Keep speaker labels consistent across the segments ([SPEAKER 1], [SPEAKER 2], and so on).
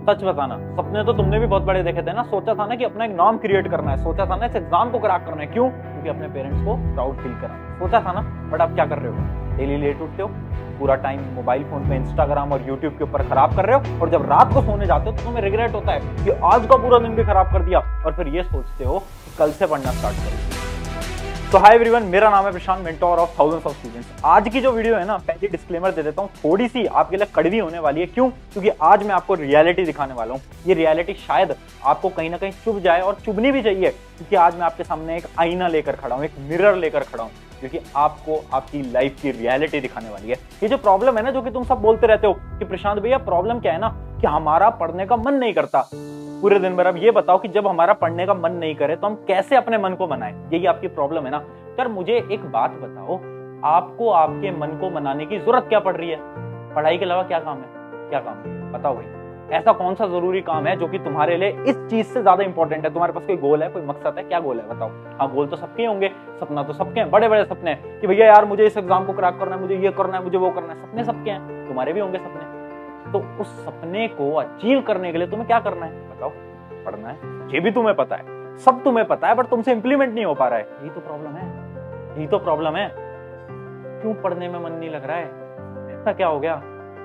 [SPEAKER 1] सच बताना, सपने तो तुमने भी बहुत बड़े देखे थे ना। सोचा था ना कि अपना एक नाम क्रिएट करना है, सोचा था ना इस एग्जाम को क्रैक करना है। क्यों? क्योंकि अपने पेरेंट्स को प्राउड फील कराना, सोचा था ना। बट आप क्या कर रहे हो? डेली लेट उठते हो, पूरा टाइम मोबाइल फोन पे इंस्टाग्राम और यूट्यूब के ऊपर खराब कर रहे हो, और जब रात को सोने जाते हो तो तुम्हें रिग्रेट होता है कि आज का पूरा दिन भी खराब कर दिया, और फिर ये सोचते हो कि कल से पढ़ना स्टार्ट करो। तो हाय एवरीवन, मेरा नाम है Prashant, mentor of thousands of students. आज की जो वीडियो है ना, पहले डिस्क्लेमर दे देता हूँ, थोड़ी सी आपके लिए कड़वी होने वाली है। क्यों? क्योंकि आज मैं आपको रियलिटी दिखाने वाला हूँ। ये रियलिटी शायद आपको कहीं ना कहीं चुभ जाए, और चुभनी भी चाहिए, क्योंकि आज मैं आपके सामने एक आईना लेकर खड़ा हूँ, एक मिरर लेकर खड़ा हूँ, क्योंकि आपको आपकी लाइफ की रियलिटी दिखाने वाली है। ये जो प्रॉब्लम है ना, जो कि तुम सब बोलते रहते हो कि प्रशांत भैया प्रॉब्लम क्या है ना, कि हमारा पढ़ने का मन नहीं करता पूरे दिन भर। अब ये बताओ कि जब हमारा पढ़ने का मन नहीं करे तो हम कैसे अपने मन को मनाएं? यही आपकी प्रॉब्लम है ना। यार मुझे एक बात बताओ, आपको आपके मन को मनाने की जरूरत क्या पड़ रही है? पढ़ाई के अलावा क्या काम है? क्या काम है बताओ भाई। ऐसा कौन सा जरूरी काम है जो कि तुम्हारे लिए इस चीज से ज्यादा इंपॉर्टेंट है? तुम्हारे पास कोई गोल है, कोई मकसद है? क्या गोल है बताओ? हाँ, गोल तो सबके होंगे, सपना तो सबके हैं, बड़े बड़े सपने कि भैया यार मुझे इस एग्जाम को क्रैक करना है, मुझे ये करना है, मुझे वो करना है। सपने सबके हैं, तुम्हारे भी होंगे सपने। तो उस सपने को अचीव करने के लिए तुम्हें क्या करना है बताओ? पढ़ना है। ये भी तुम्हें पता है, सब तुम्हें पता है, बट तुमसे इंप्लीमेंट नहीं हो पा रहा है। यही तो प्रॉब्लम है, यही तो प्रॉब्लम है। क्यों पढ़ने में मन नहीं लग रहा है? ऐसा क्या हो गया?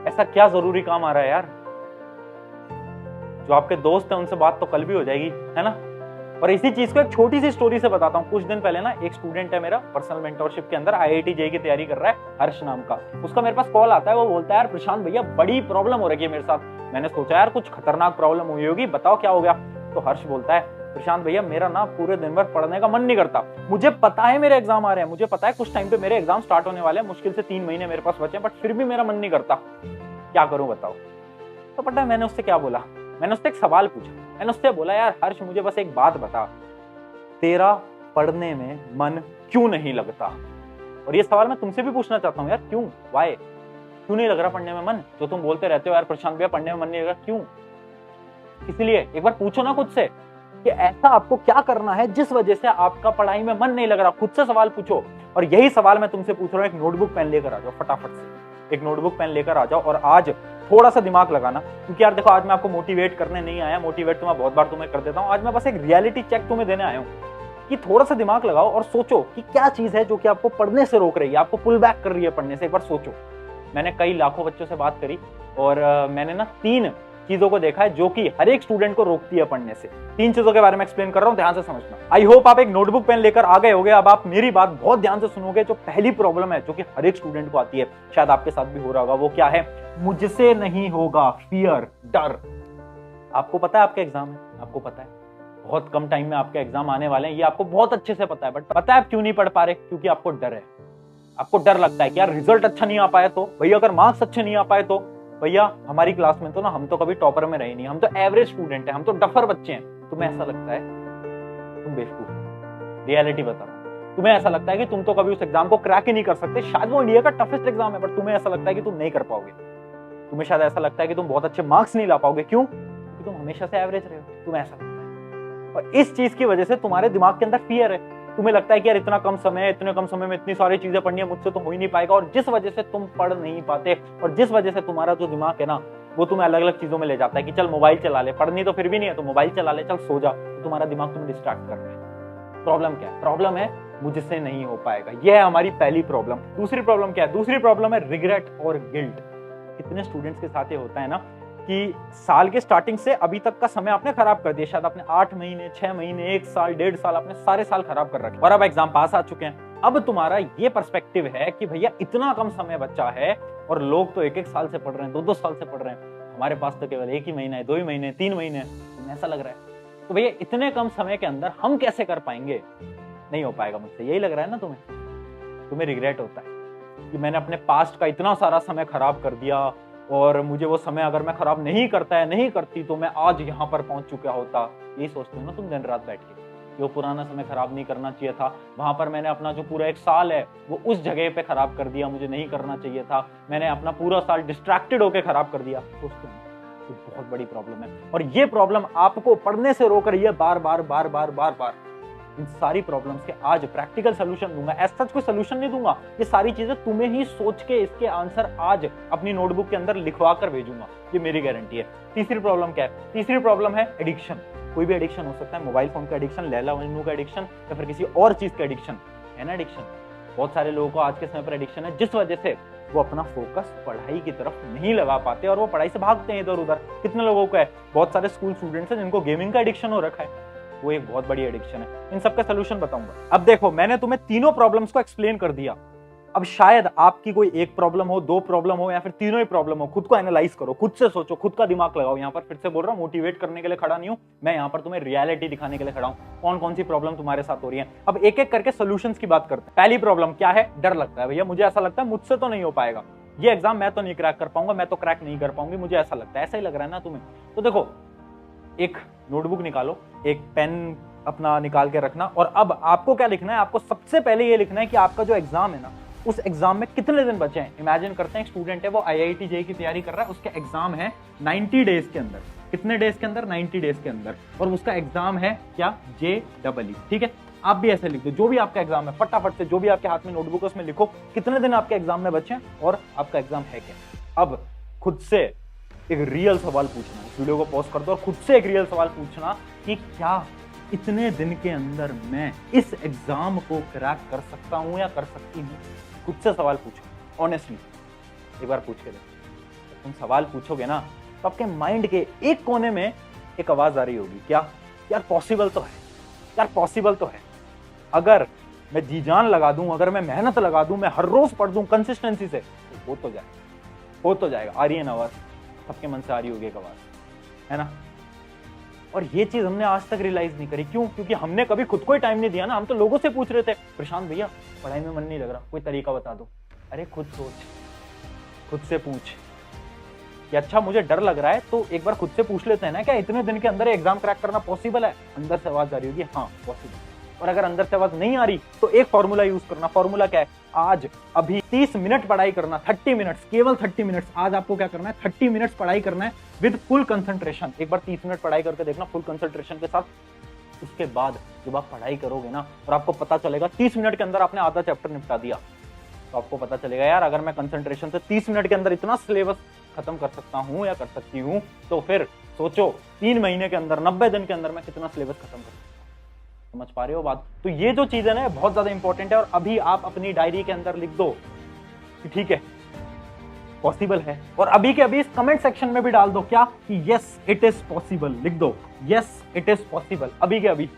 [SPEAKER 1] ऐसा क्या जरूरी काम आ रहा है यार? जो आपके दोस्त हैं उनसे बात तो कल भी हो जाएगी, है ना। और इसी चीज को एक छोटी सी स्टोरी से बताता हूँ। कुछ दिन पहले ना एक स्टूडेंट है मेरा पर्सनल मेंटरशिप के अंदर, IIT JEE की तैयारी कर रहा है, हर्ष नाम का। उसका मेरे पास कॉल आता है, वो बोलता है यार प्रशांत भैया बड़ी प्रॉब्लम हो रही है मेरे साथ। मैंने सोचा यार कुछ खतरनाक प्रॉब्लम हुई होगी, बताओ क्या हो गया। तो हर्ष बोलता है प्रशांत भैया मेरा ना पूरे दिन भर पढ़ने का मन नहीं करता। मुझे पता है मेरे एग्जाम आ रहे हैं, मुझे पता है कुछ टाइम पे मेरे एग्जाम स्टार्ट होने वाले हैं, मुश्किल से 3 महीने मेरे पास बचे हैं, बट फिर भी मेरा मन नहीं करता। क्या करूं बताओ? तो पता है मैंने उससे क्या बोला? मैंने उससे एक सवाल पूछा। मैंने उससे बोला यार हर्ष मुझे बस एक बात बता, तेरा पढ़ने में मन क्यों नहीं लगता? और ये सवाल मैं तुमसे भी पूछना चाहता हूँ यार, क्यों? वाई? क्यों नहीं लग रहा पढ़ने में मन? जो तुम बोलते रहते हो यार प्रशांत भैया पढ़ने में मन नहीं लग रहा, क्यों? इसलिए एक बार पूछो ना खुद से कि ऐसा आपको क्या करना है जिस वजह से आपका पढ़ाई में मन नहीं लग रहा। खुद से सवाल पूछो। और यही सवाल मैं तुमसे पूछ रहा हूँ। एक नोटबुक पेन लेकर आ जाओ फटाफट से, एक नोटबुक पेन लेकर आ जाओ, और आज थोड़ा सा दिमाग लगाना। क्योंकि यार देखो, आज मैं आपको मोटिवेट करने नहीं आया, मोटिवेट तो मैं बहुत बार तुम्हें कर देता हूँ। आज मैं बस एक रियलिटी चेक तुम्हें देने आया हूँ कि थोड़ा सा दिमाग लगाओ और सोचो कि क्या चीज है जो कि आपको पढ़ने से रोक रही है, आपको पुल बैक कर रही है पढ़ने से। एक बार सोचो। मैंने कई लाखों बच्चों से बात करी, और मैंने ना 3 चीजों को देखा है जो कि हर एक स्टूडेंट को रोकती है पढ़ने से। 3 चीजों के बारे में एक्सप्लेन कर रहा हूं, ध्यान से समझना। आई होप आप एक नोटबुक पेन लेकर आ गए होंगे। अब आप मेरी बात बहुत ध्यान से सुनोगे। जो पहली प्रॉब्लम है जो कि हर एक स्टूडेंट को आती है, शायद आपके साथ भी हो रहा होगा, वो क्या है? मुझसे नहीं होगा, फियर, डर। आपको पता है आपका एग्जाम है, आपको पता है बहुत कम टाइम में आपके एग्जाम आने वाले हैं, ये आपको बहुत अच्छे से पता है, बट पता है आप क्यों नहीं पढ़ पा रहे? क्योंकि आपको डर है। आपको डर लगता है कि यार रिजल्ट अच्छा नहीं आ पाया तो, भैया अगर मार्क्स अच्छे नहीं आ पाए तो, भैया हमारी क्लास में तो ना हम तो कभी टॉपर में रहे नहीं, हम तो एवरेज स्टूडेंट हैं, हम तो डफर बच्चे हैं। तुम्हें ऐसा लगता है? तुम बेवकूफ हो। रियलिटी बता रहा हूं। तुम्हें ऐसा लगता है कि तुम तो कभी उस एग्जाम को क्रैक ही नहीं कर सकते। शायद वो इंडिया का टफेस्ट एग्जाम है, बट तुम्हें ऐसा लगता है कि तुम नहीं कर पाओगे। तुम्हें शायद ऐसा लगता है कि तुम बहुत अच्छे मार्क्स नहीं ला पाओगे। क्यों? क्योंकि तुम हमेशा से एवरेज रहे हो। तुम्हें ऐसा लगता है, और इस चीज की वजह से तुम्हारे दिमाग के अंदर फियर है। तुम्हें लगता है कि यार इतना कम समय है, इतने कम समय में इतनी सारी चीजें पढ़नी है, मुझसे तो हो ही नहीं पाएगा। और जिस वजह से तुम पढ़ नहीं पाते, और जिस वजह से तुम्हारा जो दिमाग है ना, वो तुम्हें अलग अलग चीजों में ले जाता है कि चल मोबाइल चला ले, पढ़नी तो फिर भी नहीं है तो मोबाइल चला ले, चल सो जा। तो तुम्हारा दिमाग तुम्हें डिस्ट्रैक्ट कर रहा है। प्रॉब्लम क्या है? प्रॉब्लम है मुझसे नहीं हो पाएगा। यह है हमारी पहली प्रॉब्लम। दूसरी प्रॉब्लम क्या है? दूसरी प्रॉब्लम है रिग्रेट और गिल्ट। कितने स्टूडेंट्स के साथ ये होता है ना कि साल के स्टार्टिंग से अभी तक का समय आपने खराब कर दिया। शायद आपने 8 महीने, 6 महीने, 1 साल, 1.5 साल, आपने सारे साल खराब कर रखे, और अब एग्जाम पास आ चुके हैं। अब तुम्हारा ये पर्सपेक्टिव है कि भैया इतना कम समय बचा है, और लोग तो 1-1 साल से पढ़ रहे हैं, 2-2 साल से पढ़ रहे हैं, हमारे पास तो केवल 1 ही महीना है, 2 ही महीने, 3 महीने। तुम्हें ऐसा लग रहा है? तो भैया इतने कम समय के अंदर हम कैसे कर पाएंगे? नहीं हो पाएगा मुझसे, यही लग रहा है ना तुम्हें? तुम्हें रिग्रेट होता है कि मैंने अपने पास्ट का इतना सारा समय खराब कर दिया, और मुझे वो समय अगर मैं खराब नहीं करती तो मैं आज यहाँ पर पहुंच चुका होता। यही सोचते हो ना तुम दिन रात बैठ के, वो पुराना समय खराब नहीं करना चाहिए था, वहां पर मैंने अपना जो पूरा 1 साल है वो उस जगह पे खराब कर दिया, मुझे नहीं करना चाहिए था, मैंने अपना पूरा साल डिस्ट्रैक्टेड होकर खराब कर दिया। सोचते हो? ये बहुत बड़ी प्रॉब्लम है, और ये प्रॉब्लम आपको पढ़ने से रोक रही है बार बार बार बार बार बार। इन सारी प्रॉब्लम्स के आज प्रैक्टिकल सोल्यूशन दूंगा। ऐसा कोई सोल्यूशन नहीं दूंगा, ये सारी चीजें तुम्हें ही सोच के इसके आंसर आज अपनी नोटबुक के अंदर लिखवा कर भेजूंगा, ये मेरी गारंटी है। तीसरी प्रॉब्लम क्या है? तीसरी प्रॉब्लम है एडिक्शन। कोई भी एडिक्शन हो सकता है, मोबाइल फोन का एडिक्शन, लैला मजनू का एडिक्शन, या फिर किसी और चीज का एडिक्शन है ना। एडिक्शन बहुत सारे लोगों को आज के समय पर एडिक्शन है, जिस वजह से वो अपना फोकस पढ़ाई की तरफ नहीं लगा पाते और वो पढ़ाई से भागते हैं इधर उधर। कितने लोगों को है? बहुत सारे स्कूल स्टूडेंट्स हैं जिनको गेमिंग का एडिक्शन हो रखा है, वो एक बहुत बड़ी एडिक्शन है। इन सबका सोल्यूशन बताऊंगा। अब देखो, मैंने तुम्हें तीनों प्रॉब्लम्स को एक्सप्लेन कर दिया। अब शायद आपकी कोई एक प्रॉब्लम हो, दो प्रॉब्लम हो, या फिर तीनों ही प्रॉब्लम हो। खुद को एनालाइज करो, खुद से सोचो, खुद का दिमाग लगाओ। यहाँ पर फिर से बोल रहा हूँ, मोटिवेट करने के लिए खड़ा नहीं हूँ मैं, यहाँ पर तुम्हें रियलिटी दिखाने के लिए खड़ा हूँ। कौन कौन सी प्रॉब्लम तुम्हारे साथ हो रही है, अब एक एक करके सोल्यूशंस की बात करते हैं। पहली प्रॉब्लम क्या है? डर लगता है। भैया मुझे ऐसा लगता है मुझसे तो नहीं हो पाएगा, ये एग्जाम मैं तो नहीं क्रैक कर पाऊंगा, मैं तो क्रैक नहीं कर पाऊंगी, मुझे ऐसा लगता है। ऐसा ही लग रहा है ना तुम्हें? तो देखो, एक नोटबुक निकालो, एक पेन अपना निकाल के रखना, और अब आपको क्या लिखना है? आपको सबसे पहले ये लिखना है कि आपका जो एग्जाम है ना, उस एग्जाम में कितने दिन बचे हैं। इमेजिन करते हैं एक स्टूडेंट है, वो IIT JEE की तैयारी कर रहा है, उसके एग्जाम है 90 डेज के अंदर। कितने डेज के अंदर? 90 डेज के अंदर। और उसका एग्जाम है क्या? JEE। ठीक है, आप भी ऐसे लिख दो, जो भी आपका एग्जाम है फटाफट से, जो भी आपके हाथ में नोटबुक है उसमें लिखो कितने दिन आपके एग्जाम में बचे हैं और आपका एग्जाम है क्या। अब खुद से एक रियल सवाल पूछना, इस वीडियो को पॉज कर दो और खुद से एक रियल सवाल पूछना कि क्या इतने दिन के अंदर मैं इस एग्जाम को क्रैक कर सकता हूं या कर सकती हूं। खुद से सवाल पूछो, ऑनेस्टली एक बार पूछ के देखो। तुम सवाल पूछोगे ना तो आपके माइंड के एक कोने में एक आवाज आ रही होगी, क्या? यार पॉसिबल तो है, यार पॉसिबल तो है। अगर मैं जी जान लगा दूं, अगर मैं मेहनत लगा दूं, मैं हर रोज पढ़ दूं कंसिस्टेंसी से, तो हो तो जाएगा, हो तो जाएगा। आ रही है ना आवाज? सबके मन से आ रही होगी एक आवाज, है ना। और ये चीज हमने आज तक रियलाइज नहीं करी। क्यों? क्योंकि हमने कभी खुद को ही टाइम नहीं दिया ना। हम तो लोगों से पूछ रहे थे, प्रशांत भैया पढ़ाई में मन नहीं लग रहा, कोई तरीका बता दो। अरे खुद सोच, खुद से पूछ कि अच्छा मुझे डर लग रहा है, तो एक बार खुद से पूछ लेते हैं ना, क्या इतने दिन के अंदर एग्जाम क्रैक करना पॉसिबल है? अंदर से आवाज आ रही होगी, हाँ पॉसिबल। और अगर अंदर से आवाज नहीं आ रही तो एक फॉर्मूला यूज करना। फॉर्मूला क्या है? आज अभी 30 मिनट पढ़ाई करना, 30 मिनट्स, केवल 30 मिनट्स। आज आपको क्या करना है? 30 मिनट्स पढ़ाई करना है विद फुल कंसंट्रेशन। एक बार 30 मिनट पढ़ाई करके देखना फुल कंसंट्रेशन के साथ। उसके बाद जब आप पढ़ाई करोगे ना और आपको पता चलेगा 30 मिनट के अंदर आपने आधा चैप्टर निपटा दिया, तो आपको पता चलेगा यार अगर मैं कंसंट्रेशन से 30 मिनट के अंदर इतना सिलेबस खत्म कर सकता हूं या कर सकती हूं, तो फिर सोचो 3 महीने के अंदर, 90 दिन के अंदर मैं कितना सिलेबस खत्म कर सकता हूं। समझ पा रहे हो बात? तो ये जो चीज है ना बहुत ज्यादा इंपॉर्टेंट है। और अभी आप अपनी डायरी के अंदर लिख दो कि ठीक है पॉसिबल है, और अभी के अभी इस कमेंट सेक्शन में भी डाल दो क्या कि यस इट इज पॉसिबल। लिख दो यस इट इज पॉसिबल, अभी के अभी।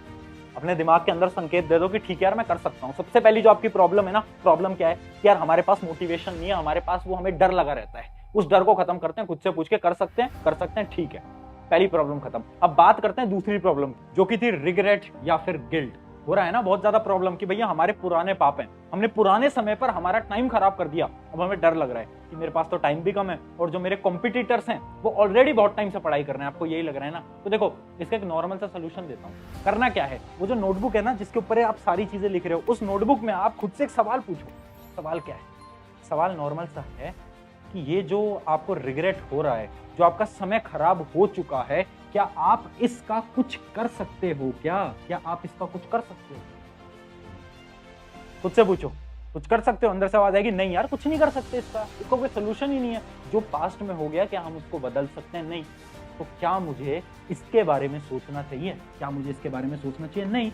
[SPEAKER 1] अपने दिमाग के अंदर संकेत दे दो कि ठीक है यार मैं कर सकता हूं। सबसे पहली जो आपकी प्रॉब्लम है ना, प्रॉब्लम क्या है कि यार हमारे पास मोटिवेशन नहीं है, हमारे पास वो हमें डर लगा रहता है। उस डर को खत्म करते हैं, खुद से पूछ के कर सकते हैं, ठीक है, पहली प्रॉब्लम खत्म। अब बात करते हैं दूसरी प्रॉब्लम जो कि थी रिग्रेट या फिर गिल्ट। हो रहा है ना बहुत ज्यादा प्रॉब्लम कि भैया हमारे पुराने पाप हैं, हमने पुराने समय पर हमारा टाइम खराब कर दिया, अब हमें डर लग रहा है कि मेरे पास तो टाइम भी कम है और जो मेरे कॉम्पिटिटर्स हैं वो ऑलरेडी बहुत टाइम से पढ़ाई कर रहे हैं। आपको यही लग रहा है ना? तो देखो इसका एक नॉर्मल सा सोल्यूशन देता हूँ। करना क्या है, वो जो नोटबुक है ना जिसके ऊपर आप सारी चीजें लिख रहे हो, उस नोटबुक में आप खुद से एक सवाल पूछो। सवाल क्या है? सवाल नॉर्मल सा है कि ये जो आपको रिग्रेट हो रहा है, जो आपका समय खराब हो चुका है, क्या आप इसका कुछ कर सकते हो? क्या आप इसका कुछ कर सकते हो? खुद से पूछो, कुछ कर सकते हो? अंदर से आवाज आएगी नहीं यार कुछ नहीं कर सकते, इसका कोई सोल्यूशन ही नहीं है। जो पास्ट में हो गया क्या हम उसको बदल सकते हैं? नहीं। तो क्या मुझे इसके बारे में सोचना चाहिए? क्या मुझे इसके बारे में सोचना चाहिए? नहीं।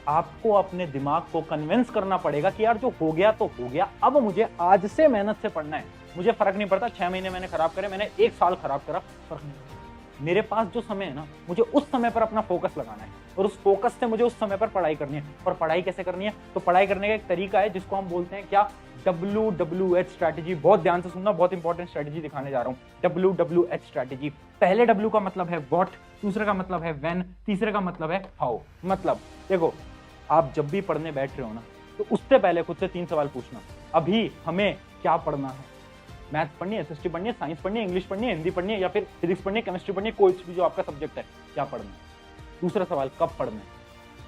[SPEAKER 1] आपको अपने दिमाग को कन्विंस करना पड़ेगा कि यार जो हो गया तो हो गया, अब मुझे आज से मेहनत से पढ़ना है। मुझे फर्क नहीं पड़ता 6 महीने मैंने खराब करे, मैंने 1 साल खराब करा, फर्क नहीं पड़ता। मेरे पास जो समय है ना, मुझे उस समय पर अपना फोकस लगाना है और उस फोकस से मुझे उस समय पर पढ़ाई करनी है। और पढ़ाई कैसे करनी है? तो पढ़ाई करने का एक तरीका है जिसको हम बोलते हैं क्या? WWH strategy. बहुत ध्यान से सुनना, बहुत इंपॉर्टेंट स्ट्रैटेजी दिखाने जा रहा हूं। WWH strategy. पहले W का मतलब है व्हाट, दूसरे का मतलब है व्हेन, तीसरे का मतलब है हाउ। मतलब देखो आप जब भी पढ़ने बैठ रहे हो ना, तो उससे पहले खुद से 3 सवाल पूछना। अभी हमें क्या पढ़ना है? मैथ पढ़नी है, SST पढ़नी है, साइंस पढ़नी है, इंग्लिश पढ़नी है, हिंदी पढ़नी है, या फिर फिजिक्स पढ़नी है, केमिस्ट्री पढ़नी है, कोई भी जो आपका सब्जेक्ट है, क्या पढ़ना है? दूसरा सवाल कब पढ़ना है?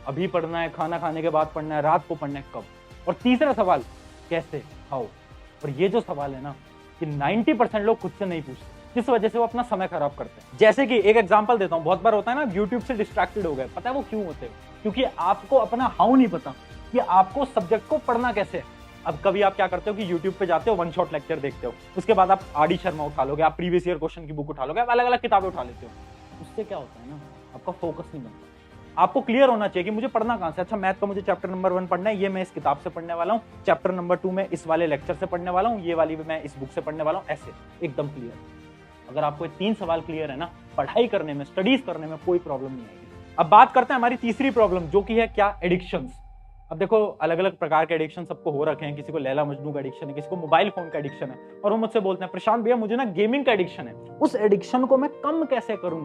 [SPEAKER 1] अभी पढ़ना है, खाना खाने के बाद पढ़ना है, रात को पढ़ना है, कब? और तीसरा सवाल कैसे, हाउ। और ये जो सवाल है ना कि 90% लोग खुद से नहीं पूछते। जिस वजह से वो अपना समय खराब करते हैं। जैसे कि एक एग्जांपल देता हूँ, बहुत बार होता है ना यूट्यूब से डिस्ट्रैक्टेड हो गए, पता है वो क्यों होते हैं? क्योंकि आपको अपना हाउ नहीं पता कि आपको सब्जेक्ट को पढ़ना कैसे है। अब कभी आप क्या करते हो कि यूट्यूब पे जाते हो, वन शॉट लेक्चर देखते हो, उसके बाद आप आर.डी. शर्मा उठा लोगे, आप प्रीवियस ईयर क्वेश्चन की बुक उठा लोगे, आप अलग अलग किताबें उठा लेते हो। उससे क्या होता है ना, आपका फोकस नहीं बनता। आपको क्लियर होना चाहिए कि मुझे पढ़ना कहां से। अच्छा, मैथ का मुझे चैप्टर नंबर 1 पढ़ना है, ये मैं इस किताब से पढ़ने वाला हूँ, चैप्टर नंबर 2 मैं इस वाले लेक्चर से पढ़ने वाला हूँ, ये वाली भी मैं इस बुक से पढ़ने वाला हूँ, ऐसे एकदम क्लियर। अगर आपको ये 3 सवाल क्लियर है ना, पढ़ाई करने में, स्टडीज करने में कोई प्रॉब्लम नहीं आएगी। अब बात करते हैं हमारी तीसरी प्रॉब्लम, जो कि है क्या, एडिक्शंस। अब देखो, अलग अलग प्रकार के एडिक्शन सबको हो रखे हैं। किसी को लैला मजनू का एडिक्शन है, किसी को मोबाइल फोन का एडिक्शन है, और वो मुझसे बोलते हैं प्रशांत भैया मुझे ना गेमिंग का एडिक्शन है, उस एडिक्शन को मैं कम कैसे करूं?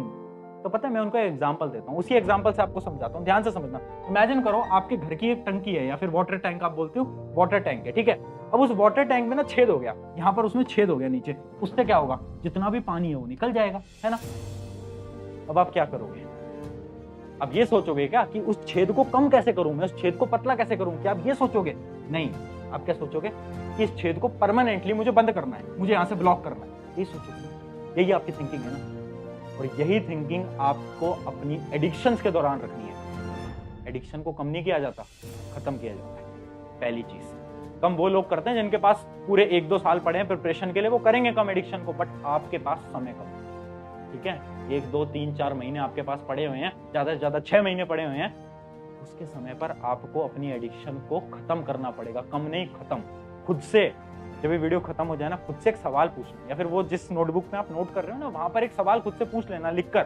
[SPEAKER 1] तो पता है, मैं उनको एक एग्जांपल देता हूं, उसी एग्जांपल से आपको समझाता हूं, ध्यान से समझना। इमेजिन करो आपके घर की एक टंकी है, या फिर वाटर टैंक आप बोलते हो, वाटर टैंक है, ठीक है। अब उस वाटर टैंक में ना छेद हो गया, यहाँ पर उसमें छेद हो गया नीचे, उससे क्या होगा, जितना भी पानी है वो निकल जाएगा, है ना। अब आप क्या करोगे? अब ये सोचोगे क्या कि उस छेद को कम कैसे करूं, मैं उस छेद को पतला कैसे करूं? क्या आप ये सोचोगे? नहीं, आप क्या सोचोगे कि इस छेद को परमानेंटली मुझे बंद करना है, मुझे यहां से ब्लॉक करना है, यही सोचोगे। यही आपकी थिंकिंग है ना, और यही थिंकिंग आपको अपनी एडिक्शंस के दौरान रखनी है। एडिक्शन को कम नहीं किया जाता, खत्म किया जाता है। पहली चीज, कम वो लोग करते हैं जिनके पास पूरे 1-2 साल पड़े हैं प्रिपरेशन के लिए, वो करेंगे कम एडिक्शन को, बट आपके पास समय कम, ठीक है। 1-2-3-4 महीने आपके पास पड़े हुए हैं, ज्यादा से ज्यादा 6 महीने पड़े हुए हैं, उसके समय पर आपको अपनी एडिक्शन को खत्म करना पड़ेगा। कम नहीं, खत्म। खुद से जब ये वीडियो खत्म हो जाए ना, खुद से एक सवाल पूछना, या फिर वो जिस नोटबुक में आप नोट कर रहे हो ना, वहां पर एक सवाल खुद से पूछ लेना लिखकर,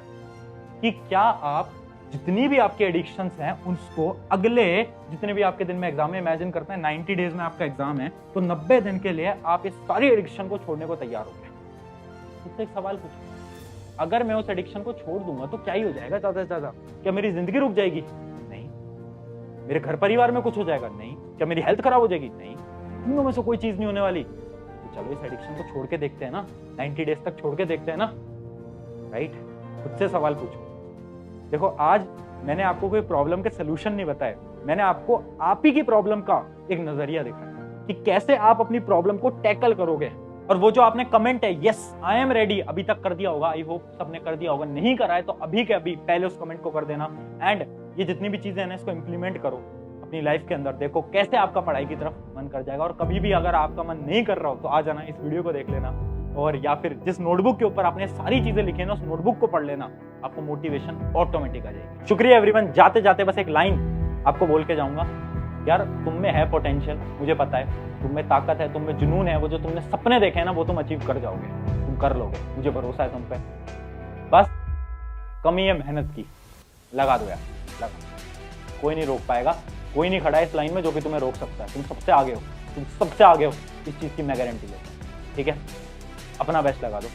[SPEAKER 1] कि क्या आप जितनी भी आपके एडिक्शंस हैं उसको अगले जितने भी आपके दिन में एग्जाम में, इमेजिन करते हैं 90 डेज में आपका एग्जाम है, तो 90 दिन के लिए आप इस सारी एडिक्शन को छोड़ने को तैयार हो गए? खुद से एक सवाल पूछो, अगर मैं उस एडिक्शन को छोड़ दूंगा तो क्या ही हो जाएगा ज्यादा से ज्यादा? क्या मेरी जिंदगी रुक जाएगी? नहीं। मेरे घर परिवार में कुछ हो जाएगा? नहीं। क्या मेरी हेल्थ खराब हो जाएगी? नहीं। तीनों में से कोई चीज नहीं होने वाली। तो चलो इस एडिक्शन को छोड़ के देखते हैं ना, 90 डेज तक छोड़ के देखते हैं ना, राइट। खुद से सवाल पूछो। देखो, आज मैंने आपको कोई प्रॉब्लम के सोल्यूशन नहीं बताए, मैंने आपको आप ही की प्रॉब्लम का एक नजरिया दिखाया कि कैसे आप अपनी प्रॉब्लम को टैकल करोगे। और वो जो आपने कमेंट है, यस आई एम रेडी, अभी तक कर दिया होगा, आई होप सबने कर दिया होगा, नहीं करा है तो अभी के अभी पहले उस कमेंट को कर देना। एंड ये जितनी भी चीजें हैं ना, इसको इंप्लीमेंट करो अपनी लाइफ के अंदर, देखो कैसे आपका पढ़ाई की तरफ मन कर जाएगा। और कभी भी अगर आपका मन नहीं कर रहा हो तो आ जाना, इस वीडियो को देख लेना, और या फिर जिस नोटबुक के ऊपर आपने सारी चीजें लिखी है ना, उस नोटबुक को पढ़ लेना, आपको मोटिवेशन ऑटोमेटिक आ जाएगी। शुक्रिया एवरीवन। जाते जाते बस एक लाइन आपको बोल के जाऊंगा, यार तुम में है पोटेंशियल, मुझे पता है, तुम में ताकत है, तुम में जुनून है, वो जो तुमने सपने देखे हैं ना, वो तुम अचीव कर जाओगे, तुम कर लोगे, मुझे भरोसा है तुम पे। बस कमी है मेहनत की, लगा दो यार, लगा। कोई नहीं रोक पाएगा, कोई नहीं खड़ा है इस लाइन में जो कि तुम्हें रोक सकता है। तुम सबसे आगे हो, तुम सबसे आगे हो, इस चीज की मैं गारंटी लेता हूँ, ठीक है। अपना बेस्ट लगा दो।